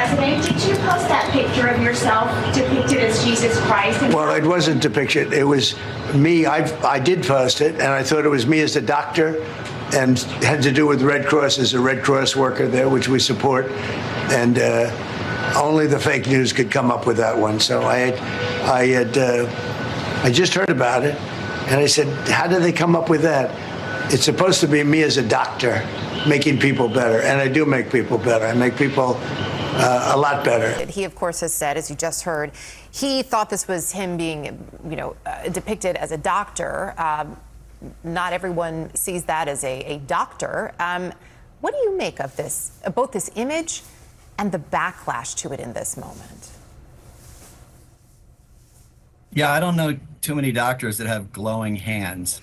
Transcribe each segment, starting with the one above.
president, did you post that picture of yourself depicted as Jesus Christ? Well, it wasn't depicted. It was me. I did post it, and I thought it was me as a doctor, and had to do with Red Cross as a Red Cross worker there, which we support. And only the fake news could come up with that one. So I just heard about it, and I said, how did they come up with that? It's supposed to be me as a doctor making people better, and I do make people better. I make people a lot better. He, of course, has said, as you just heard, he thought this was him being, depicted as a doctor. Not everyone sees that as a doctor. What do you make of this, both this image and the backlash to it in this moment? Yeah, I don't know too many doctors that have glowing hands.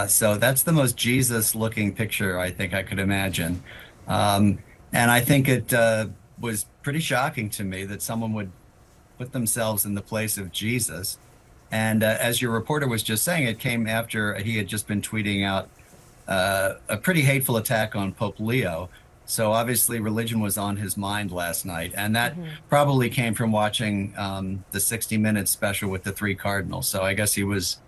So that's the most Jesus-looking picture I think I could imagine. And I think it was pretty shocking to me that someone would put themselves in the place of Jesus. And as your reporter was just saying, it came after he had just been tweeting out a pretty hateful attack on Pope Leo. So obviously religion was on his mind last night. And that probably came from watching the 60 Minutes special with the three cardinals. So I guess he was,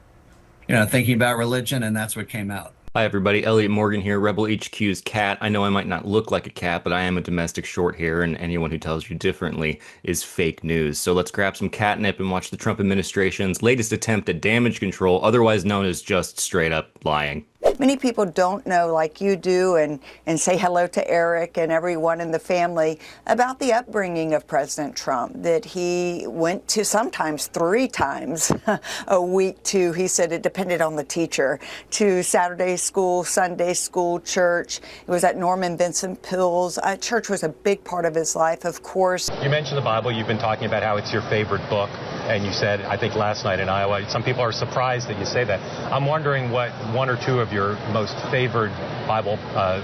thinking about religion, and that's what came out. Hi everybody, Elliott Morgan here, Rebel HQ's cat. I know I might not look like a cat, but I am a domestic short hair, and anyone who tells you differently is fake news. So let's grab some catnip and watch the Trump administration's latest attempt at damage control, otherwise known as just straight up lying. Many people don't know, like you do, and say hello to Eric and everyone in the family about the upbringing of President Trump, that he went to sometimes 3 times a week to, he said it depended on the teacher, to Saturday school, Sunday school, church. It was at Norman Vincent Peale's. Church was a big part of his life, of course. You mentioned the Bible. You've been talking about how it's your favorite book. And you said, I think last night in Iowa, some people are surprised that you say that. I'm wondering what 1 or 2 of your most favored Bible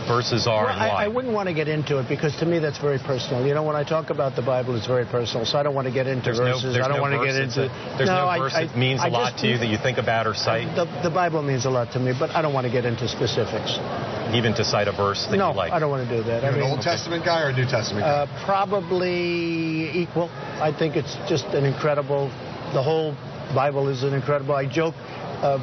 verses are, and why. I wouldn't want to get into it, because to me that's very personal. When I talk about the Bible, it's very personal, so I don't want to get into verses. I don't want to get into... There's no verse that means a lot to you that you think about or cite? The Bible means a lot to me, but I don't want to get into specifics. Even to cite a verse that you like? No, I don't want to do that. You're an Old Testament guy or a New Testament guy? Probably equal. I think it's just an incredible... The whole Bible is an incredible... I joke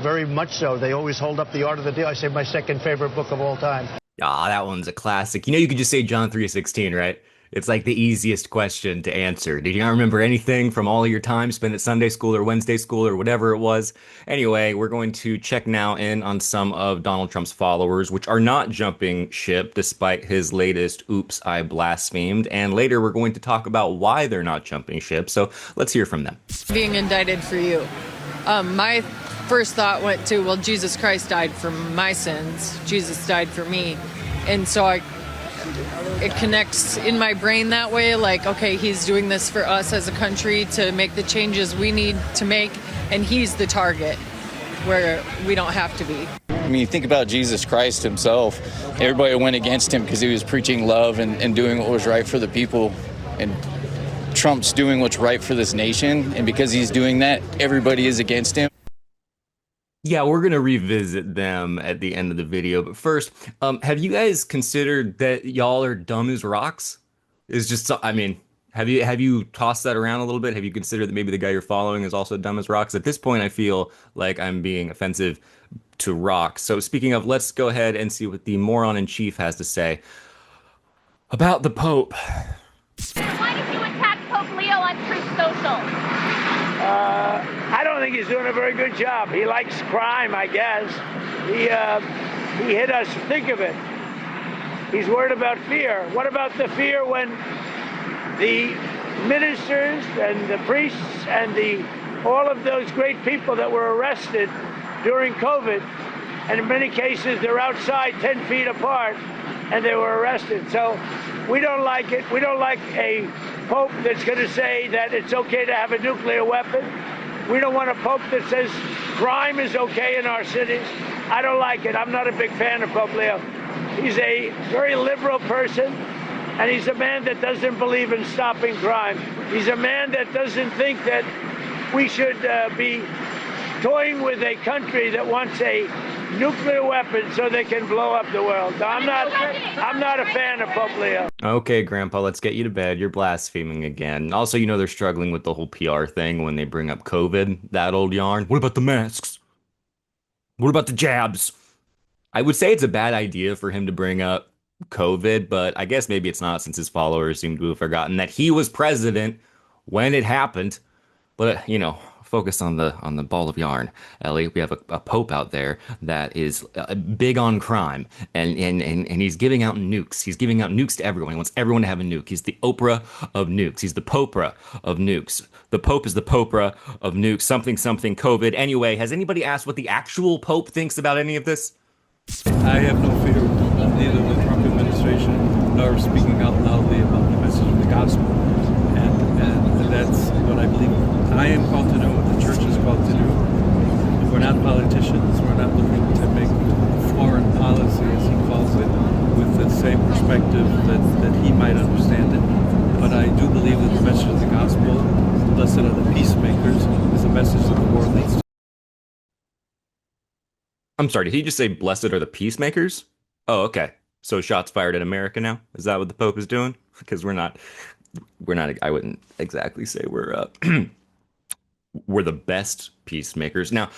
very much so. They always hold up the Art of the Deal. I say my second favorite book of all time. Ah, that one's a classic. You could just say John 3:16, right? It's like the easiest question to answer. Did you not remember anything from all of your time spent at Sunday school or Wednesday school or whatever it was? Anyway, we're going to check now in on some of Donald Trump's followers, which are not jumping ship despite his latest oops, I blasphemed. And later we're going to talk about why they're not jumping ship. So let's hear from them. Being indicted for you. My first thought went to, well, Jesus Christ died for my sins. Jesus died for me. And so it connects in my brain that way, like, okay, he's doing this for us as a country to make the changes we need to make, and he's the target where we don't have to be. I mean, you think about Jesus Christ himself. Everybody went against him because he was preaching love and doing what was right for the people. And Trump's doing what's right for this nation, and because he's doing that, everybody is against him. Yeah, we're going to revisit them at the end of the video. But first, have you guys considered that y'all are dumb as rocks? It's just, I mean, have you tossed that around a little bit? Have you considered that maybe the guy you're following is also dumb as rocks? At this point, I feel like I'm being offensive to rocks. So speaking of, let's go ahead and see what the moron in chief has to say about the Pope. Why did you attack Pope Leo on Truth Social? I don't think he's doing a very good job. He likes crime, I guess. He hit us. Think of it. He's worried about fear. What about the fear when the ministers and the priests and all of those great people that were arrested during COVID, and in many cases they're outside 10 feet apart, and they were arrested. So we don't like it. We don't like a pope that's going to say that it's okay to have a nuclear weapon. We don't want a pope that says crime is okay in our cities. I don't like it. I'm not a big fan of Pope Leo. He's a very liberal person, and he's a man that doesn't believe in stopping crime. He's a man that doesn't think that we should be toying with a country that wants a nuclear weapons so they can blow up the world. Now, I'm not a fan of Pope Leo. Okay, Grandpa, let's get you to bed. You're blaspheming again. Also, you know they're struggling with the whole PR thing when they bring up COVID, that old yarn. What about the masks? What about the jabs? I would say it's a bad idea for him to bring up COVID, but I guess maybe it's not since his followers seem to have forgotten that he was president when it happened. But focus on the ball of yarn, Ellie. We have a pope out there that is big on crime, and he's giving out nukes. He's giving out nukes to everyone. He wants everyone to have a nuke. He's the Oprah of nukes. He's the Popra of nukes. The Pope is the Popra of nukes. Something COVID. Anyway, has anybody asked what the actual Pope thinks about any of this? I have no fear of neither the Trump administration nor speaking out loudly about the message of the gospel. And that's what I believe I am called to do, what the church is called to do. We're not politicians. We're not looking to make foreign policy, as he calls it, with the same perspective that he might understand it. But I do believe that the message of the gospel, blessed are the peacemakers, is the message that the world needs to. I'm sorry, did he just say blessed are the peacemakers? Oh, okay. So shots fired at America now? Is that what the Pope is doing? Because we're not, I wouldn't exactly say we're the best peacemakers. Now,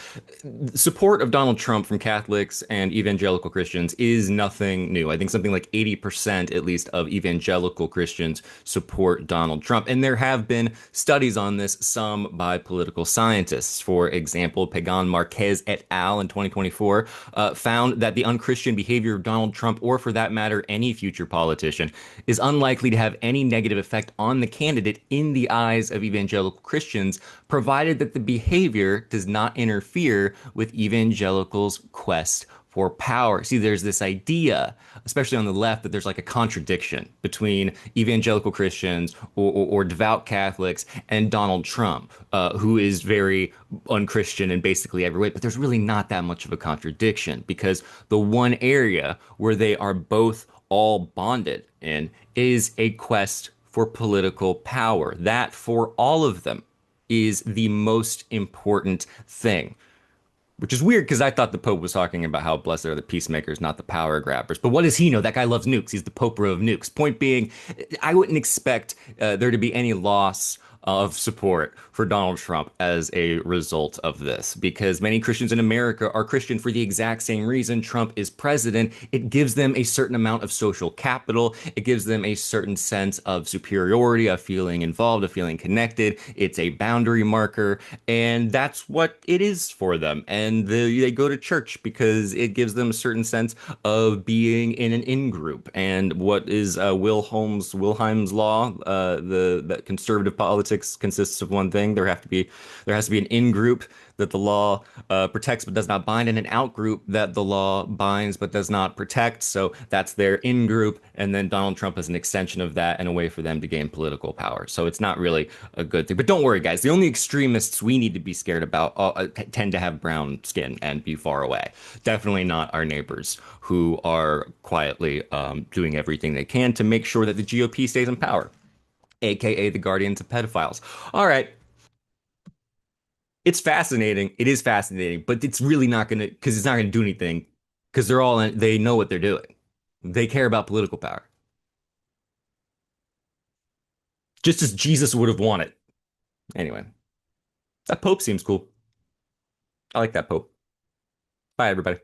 support of Donald Trump from Catholics and evangelical Christians is nothing new. I think something like 80% at least of evangelical Christians support Donald Trump. And there have been studies on this, some by political scientists. For example, Pagan Marquez et al. In 2024 found that the unchristian behavior of Donald Trump, or for that matter, any future politician, is unlikely to have any negative effect on the candidate in the eyes of evangelical Christians, provided that the behavior does not interfere with evangelicals' quest for power. See, there's this idea, especially on the left, that there's like a contradiction between evangelical Christians or devout Catholics and Donald Trump, who is very unchristian in basically every way. But there's really not that much of a contradiction, because the one area where they are both all bonded in is a quest for political power. That, for all of them, is the most important thing. Which is weird, because I thought the Pope was talking about how blessed are the peacemakers, not the power grabbers. But what does he know? That guy loves nukes. He's the Popra of nukes. Point being, I wouldn't expect there to be any loss of support for Donald Trump as a result of this, because many Christians in America are Christian for the exact same reason. Trump is president. It gives them a certain amount of social capital. It gives them a certain sense of superiority, of feeling involved, of feeling connected. It's a boundary marker, and that's what it is for them. And they go to church because it gives them a certain sense of being in an in-group. And what is Wilhelm's law? That conservative politics consists of one thing. There has to be an in-group that the law protects but does not bind, and an out-group that the law binds but does not protect. So that's their in-group, and then Donald Trump is an extension of that and a way for them to gain political power. So it's not really a good thing. But don't worry, guys. The only extremists we need to be scared about tend to have brown skin and be far away. Definitely not our neighbors, who are quietly doing everything they can to make sure that the GOP stays in power, aka the guardians of pedophiles. All right. It's fascinating. It is fascinating, but it's really not going to, because it's not going to do anything, because they know what they're doing. They care about political power. Just as Jesus would have wanted. Anyway, that Pope seems cool. I like that Pope. Bye, everybody.